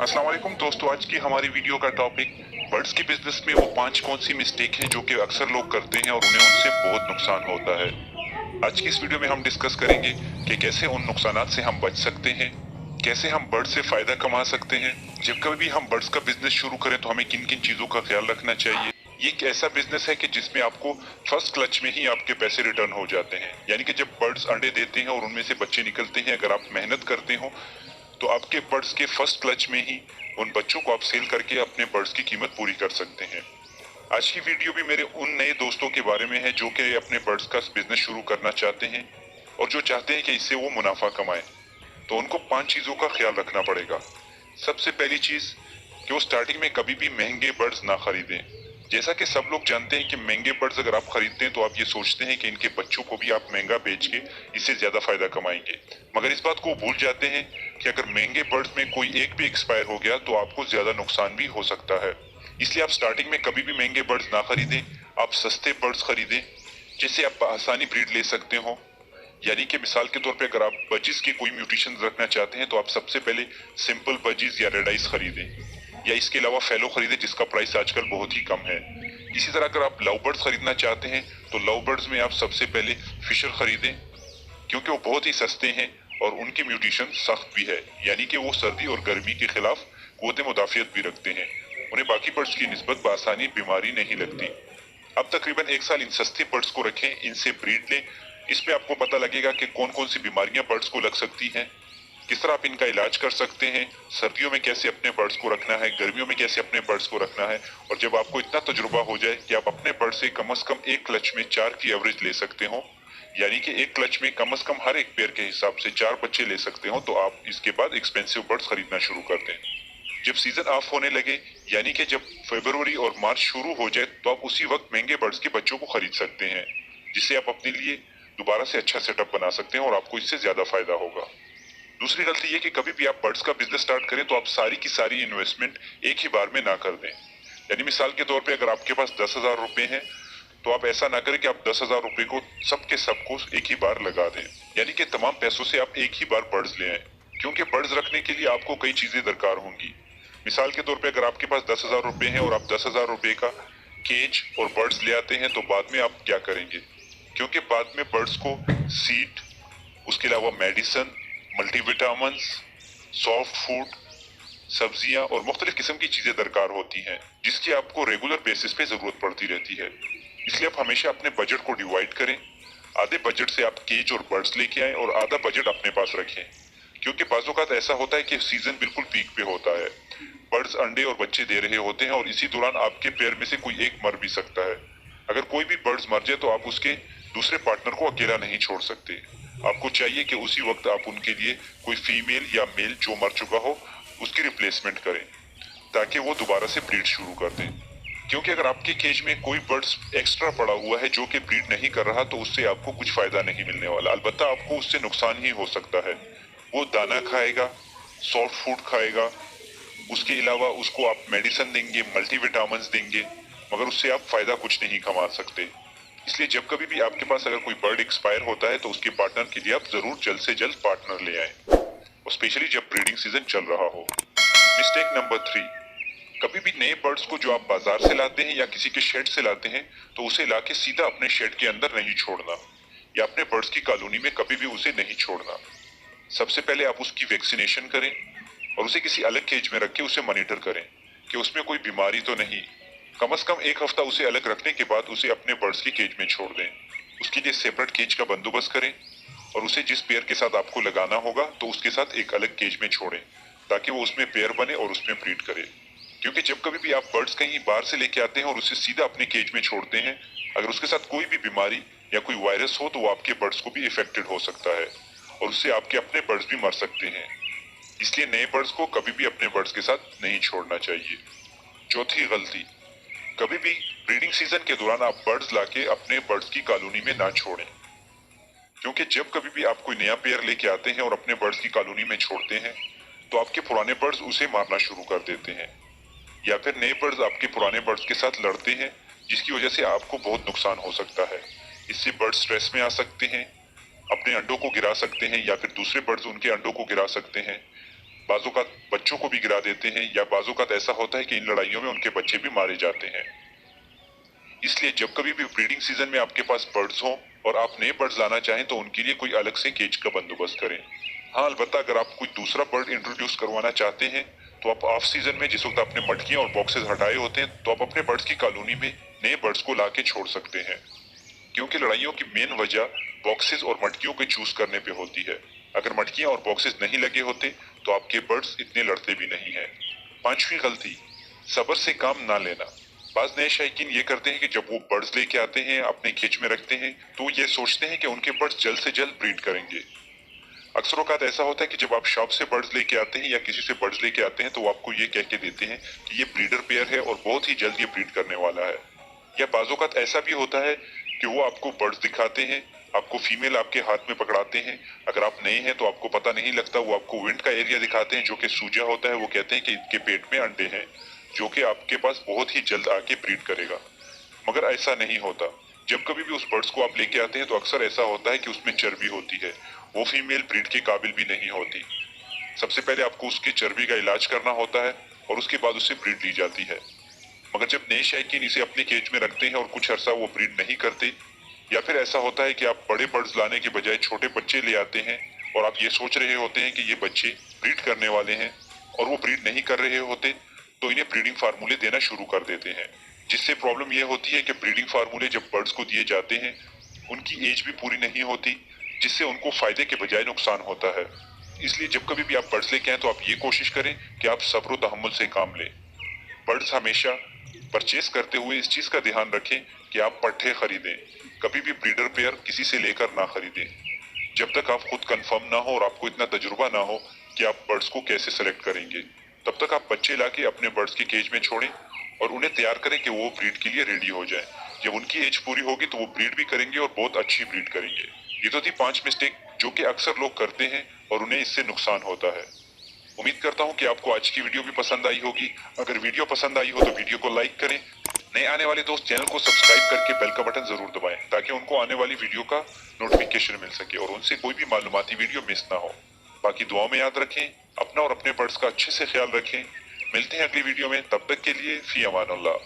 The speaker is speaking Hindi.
अस्सलाम वालेकुम दोस्तों, आज की हमारी वीडियो का टॉपिक बर्ड्स के बिजनेस में वो 5 कौन सी मिस्टेक हैं जो कि अक्सर लोग करते हैं और उन्हें उनसे बहुत नुकसान होता है। आज की इस वीडियो में हम डिस्कस करेंगे कि कैसे उन नुकसानात से हम बच सकते हैं, कैसे हम बर्ड्स से फायदा कमा सकते हैं। जब कभी भी हम बर्ड्स का बिजनेस शुरू करें तो हमें किन किन चीजों का ख्याल रखना चाहिए। ये एक ऐसा बिजनेस है कि जिसमें आपको फर्स्ट क्लच में ही आपके पैसे रिटर्न हो जाते हैं, यानी कि जब बर्ड्स अंडे देते हैं और उनमें से बच्चे निकलते हैं, अगर आप मेहनत करते हो तो आपके बर्ड्स के फर्स्ट क्लच में ही उन बच्चों को आप सेल करके अपने बर्ड्स की कीमत पूरी कर सकते हैं। आज की वीडियो भी मेरे उन नए दोस्तों के बारे में है जो कि अपने बर्ड्स का बिजनेस शुरू करना चाहते हैं और जो चाहते हैं कि इससे वो मुनाफा कमाएं। तो उनको 5 चीजों का ख्याल रखना पड़ेगा। सबसे पहली चीज कि वो स्टार्टिंग में कभी भी महंगे बर्ड्स ना खरीदें। जैसा कि सब लोग जानते हैं कि महंगे बर्ड्स अगर आप खरीदते हैं तो आप ये सोचते हैं कि इनके बच्चों को भी आप महंगा बेच के इससे ज्यादा फायदा कमाएंगे, मगर इस बात को भूल जाते हैं कि अगर महंगे बर्ड्स में कोई एक भी एक्सपायर हो गया तो आपको ज्यादा नुकसान भी हो सकता है। इसलिए आप स्टार्टिंग में कभी भी महंगे बर्ड्स ना खरीदें, आप सस्ते बर्ड्स खरीदें जिससे आप आसानी ब्रीड ले सकते हो। यानी कि मिसाल के तौर पे अगर आप बजीज के कोई म्यूटेशन रखना चाहते हैं तो आप सबसे पहले सिंपल बजीज या रेड आइस खरीदें, या इसके अलावा फेलो खरीदें जिसका प्राइस आजकल बहुत ही कम है। इसी तरह अगर आप लव बर्ड्स खरीदना चाहते हैं तो लव बर्ड्स में आप सबसे पहले फिशर खरीदें, क्योंकि वो बहुत ही सस्ते हैं और उनकी म्यूटेशन सख्त भी है, यानी कि वो सर्दी और गर्मी के खिलाफ कुव्वत मुदाफियत भी रखते हैं। उन्हें बाकी बर्ड्स की निस्बत बआसानी बीमारी नहीं लगती। अब तकरीबन 1 साल इन सस्ते बर्ड्स को रखें, इनसे ब्रीड लें। इसमें आपको पता लगेगा कि कौन कौन सी बीमारियां बर्ड्स को लग सकती हैं, किस तरह आप इनका इलाज कर सकते हैं, सर्दियों में कैसे अपने बर्ड्स को रखना है, गर्मियों में कैसे अपने बर्ड्स को रखना है। और जब आपको इतना तजुर्बा हो जाए कि आप अपने बर्ड से कम से कम एक क्लच में 4 की एवरेज ले सकते हो, यानी कि एक क्लच में कम से कम हर एक पेयर के हिसाब से 4 बच्चे ले सकते हो, तो आप इसके बाद एक्सपेंसिव बर्ड्स खरीदना शुरू कर दें। जब सीजन ऑफ होने लगे, यानी कि जब फरवरी और मार्च शुरू हो जाए, तो आप उसी वक्त महंगे बर्ड्स के बच्चों को खरीद सकते हैं, जिससे आप अपने लिए दोबारा से अच्छा सेटअप बना सकते हैं और आपको इससे ज्यादा फायदा होगा। दूसरी गलती ये कि कभी भी आप बर्ड्स का बिजनेस स्टार्ट करें तो आप सारी की सारी इन्वेस्टमेंट एक ही बार में ना कर दें। यानी मिसाल के तौर पे अगर आपके पास 10,000 रुपए हैं तो आप ऐसा ना करें कि आप 10,000 रुपए को सबके सबको एक ही बार लगा दें, यानी कि तमाम पैसों से आप एक ही बार बर्ड्स ले आए, क्योंकि बर्ड्स रखने के लिए आपको कई चीजें दरकार होंगी। मिसाल के तौर पे अगर आपके पास 10,000 रुपए हैं और आप 10,000 रुपए का केज और बर्ड्स ले आते हैं तो बाद में आप क्या करेंगे, क्योंकि बाद में बर्ड्स को सीड, उसके अलावा मेडिसन, मल्टीविटामिन, सॉफ्ट फूड, सब्जियां और मुख्तलिफ किस्म की चीजें दरकार होती हैं, जिसकी आपको रेगुलर बेसिस पे जरूरत पड़ती रहती है। इसलिए आप हमेशा अपने बजट को डिवाइड करें। आधे बजट से आप केज और बर्ड्स लेके आए और आधा बजट अपने पास रखें, क्योंकि बाज़ ऐसा होता है कि सीजन बिल्कुल पीक पे होता है, बर्ड्स अंडे और बच्चे दे रहे होते हैं और इसी दौरान आपके पेयर में से कोई एक मर भी सकता है। अगर कोई भी बर्ड्स मर जाए तो आप उसके दूसरे पार्टनर को अकेला नहीं छोड़ सकते। आपको चाहिए कि उसी वक्त आप उनके लिए कोई फीमेल या मेल जो मर चुका हो उसकी रिप्लेसमेंट करें, ताकि वो दोबारा से ब्रीड शुरू कर दें। क्योंकि अगर आपके केज में कोई बर्ड्स एक्स्ट्रा पड़ा हुआ है जो कि ब्रीड नहीं कर रहा तो उससे आपको कुछ फायदा नहीं मिलने वाला, अलबत्ता आपको उससे नुकसान ही हो सकता है। वो दाना खाएगा, सॉफ्ट फूड खाएगा, उसके अलावा उसको आप मेडिसिन देंगे, मल्टीविटामिन देंगे, मगर उससे आप फायदा कुछ नहीं कमा सकते। इसलिए जब कभी भी आपके पास अगर कोई बर्ड एक्सपायर होता है तो उसके पार्टनर के लिए आप जरूर जल्द से जल्द पार्टनर ले आए, और स्पेशली जब ब्रीडिंग सीजन चल रहा हो। मिस्टेक नंबर 3, कभी भी नए बर्ड्स को जो आप बाजार से लाते हैं या किसी के शेड से लाते हैं तो उसे लाके सीधा अपने शेड के अंदर नहीं छोड़ना, या अपने बर्ड्स की कॉलोनी में कभी भी उसे नहीं छोड़ना। सबसे पहले आप उसकी वैक्सीनेशन करें और उसे किसी अलग केज में रख के उसे मॉनिटर करें कि उसमें कोई बीमारी तो नहीं। कम से कम 1 हफ्ता उसे अलग रखने के बाद उसे अपने बर्ड्स की केज में छोड़ दें। उसके लिए सेपरेट केज का बंदोबस्त करें और उसे जिस पेयर के साथ आपको लगाना होगा तो उसके साथ एक अलग केज में छोड़ें, ताकि वो उसमें पेयर बने और उसमें ब्रीड करे। क्योंकि जब कभी भी आप बर्ड्स कहीं बाहर से लेके आते हैं और उसे सीधा अपने केज में छोड़ते हैं, अगर उसके साथ कोई भी बीमारी या कोई वायरस हो तो वो आपके बर्ड्स को भी इफेक्टेड हो सकता है और उससे आपके अपने बर्ड्स भी मर सकते हैं। इसलिए नए बर्ड्स को कभी भी अपने बर्ड्स के साथ नहीं छोड़ना चाहिए। चौथी गलती, कभी भी ब्रीडिंग सीजन के दौरान आप बर्ड्स लाके अपने बर्ड्स की कॉलोनी में ना छोड़ें, क्योंकि जब कभी भी आप कोई नया पेयर लेके आते हैं और अपने बर्ड्स की कॉलोनी में छोड़ते हैं तो आपके पुराने बर्ड्स उसे मारना शुरू कर देते हैं, या फिर नए बर्ड्स आपके पुराने बर्ड्स के साथ लड़ते हैं, जिसकी वजह से आपको बहुत नुकसान हो सकता है। इससे बर्ड स्ट्रेस में आ सकते हैं, अपने अंडों को गिरा सकते हैं या फिर दूसरे बर्ड्स उनके अंडों को गिरा सकते हैं। बाजूकात बच्चों को भी गिरा देते हैं, या बाजूकात ऐसा होता है कि इन लड़ाइयों में उनके बच्चे भी मारे जाते हैं। इसलिए जब कभी भी ब्रीडिंग सीजन में आपके पास बर्ड्स हों और आप नए बर्ड्स लाना चाहें तो उनके लिए कोई अलग से केज का बंदोबस्त करें। हाँ, अलबत्ता अगर आप कोई दूसरा बर्ड इंट्रोड्यूस करवाना चाहते हैं तो आप ऑफ सीजन में, जिस वक्त आपने मटकियां और बॉक्सेस हटाए होते हैं, तो आप अपने बर्ड्स की कॉलोनी में नए बर्ड्स को लाके छोड़ सकते हैं। क्योंकि लड़ाइयों की मेन वजह बॉक्सेस और मटकियों के चूज करने पे होती है। अगर मटकियां और बॉक्सेस नहीं लगे होते तो आपके बर्ड्स इतने लड़ते भी नहीं है। पांचवी गलती, सब्र से काम ना लेना। बाज नए शायकीन ये करते हैं कि जब वो बर्ड्स लेके आते हैं, अपने केज में रखते हैं, तो ये सोचते हैं कि उनके बर्ड्स जल्द से जल्द ब्रीड करेंगे। अक्सर औकात ऐसा होता है कि जब आप शॉप से बर्ड्स लेके आते हैं या किसी से बर्ड्स लेके आते हैं तो वो आपको ये कह के देते हैं कि ये ब्रीडर पेयर है और बहुत ही जल्द ये ब्रीड करने वाला है। या बाजोकात ऐसा भी होता है कि वो आपको बर्ड्स दिखाते हैं, आपको फीमेल आपके हाथ में पकड़ाते हैं। अगर आप नए हैं तो आपको पता नहीं लगता, वो आपको विंड का एरिया दिखाते हैं जो कि सूजा होता है। वो कहते हैं कि इनके पेट में अंडे हैं जो कि आपके पास बहुत ही जल्द आके ब्रीड करेगा, मगर ऐसा नहीं होता। जब कभी भी उस बर्ड्स को आप लेके आते हैं तो अक्सर ऐसा होता है कि उसमें चर्बी होती है, वो फीमेल ब्रीड के काबिल भी नहीं होती। सबसे पहले आपको उसकी चर्बी का इलाज करना होता है और उसके बाद उससे ब्रीड ली जाती है। मगर जब नए शौकीन इसे अपने केज में रखते हैं और कुछ अरसा वो ब्रीड नहीं करते, या फिर ऐसा होता है कि आप बड़े बर्ड्स लाने के बजाय छोटे बच्चे ले आते हैं और आप ये सोच रहे होते हैं कि ये बच्चे ब्रीड करने वाले हैं और वो ब्रीड नहीं कर रहे होते, तो इन्हें ब्रीडिंग फार्मूले देना शुरू कर देते हैं। जिससे प्रॉब्लम यह होती है कि ब्रीडिंग फार्मूले जब बर्ड्स को दिए जाते हैं उनकी एज भी पूरी नहीं होती, जिससे उनको फायदे के बजाय नुकसान होता है। इसलिए जब कभी भी आप बर्ड्स लेके आए तो आप ये कोशिश करें कि आप सब्र व तहम्मुल से काम लें। बर्ड्स हमेशा परचेस करते हुए इस चीज का ध्यान रखें कि आप पट्टे खरीदें, कभी भी ब्रीडर पेयर किसी से लेकर ना खरीदें जब तक आप खुद कंफर्म ना हो और आपको इतना तजुर्बा ना हो कि आप बर्ड्स को कैसे सेलेक्ट करेंगे। तब तक आप बच्चे लाके अपने बर्ड्स के केज में छोड़ें और उन्हें तैयार करें कि वो ब्रीड के लिए रेडी हो जाए। जब उनकी एज पूरी होगी तो वो ब्रीड भी करेंगे और बहुत अच्छी ब्रीड करेंगे। ये तो थी 5 मिस्टेक जो कि अक्सर लोग करते हैं और उन्हें इससे नुकसान होता है। उम्मीद करता हूँ कि आपको आज की वीडियो भी पसंद आई होगी। अगर वीडियो पसंद आई हो तो वीडियो को लाइक करें। नए आने वाले दोस्त चैनल को सब्सक्राइब करके बेल का बटन जरूर दबाएं ताकि उनको आने वाली वीडियो का नोटिफिकेशन मिल सके और उनसे कोई भी मालूमाती वीडियो मिस ना हो। बाकी दुआ में याद रखें, अपना और अपने बर्ड्स का अच्छे से ख्याल रखें। मिलते हैं अगली वीडियो में, तब तक के लिए फी अमान अल्लाह।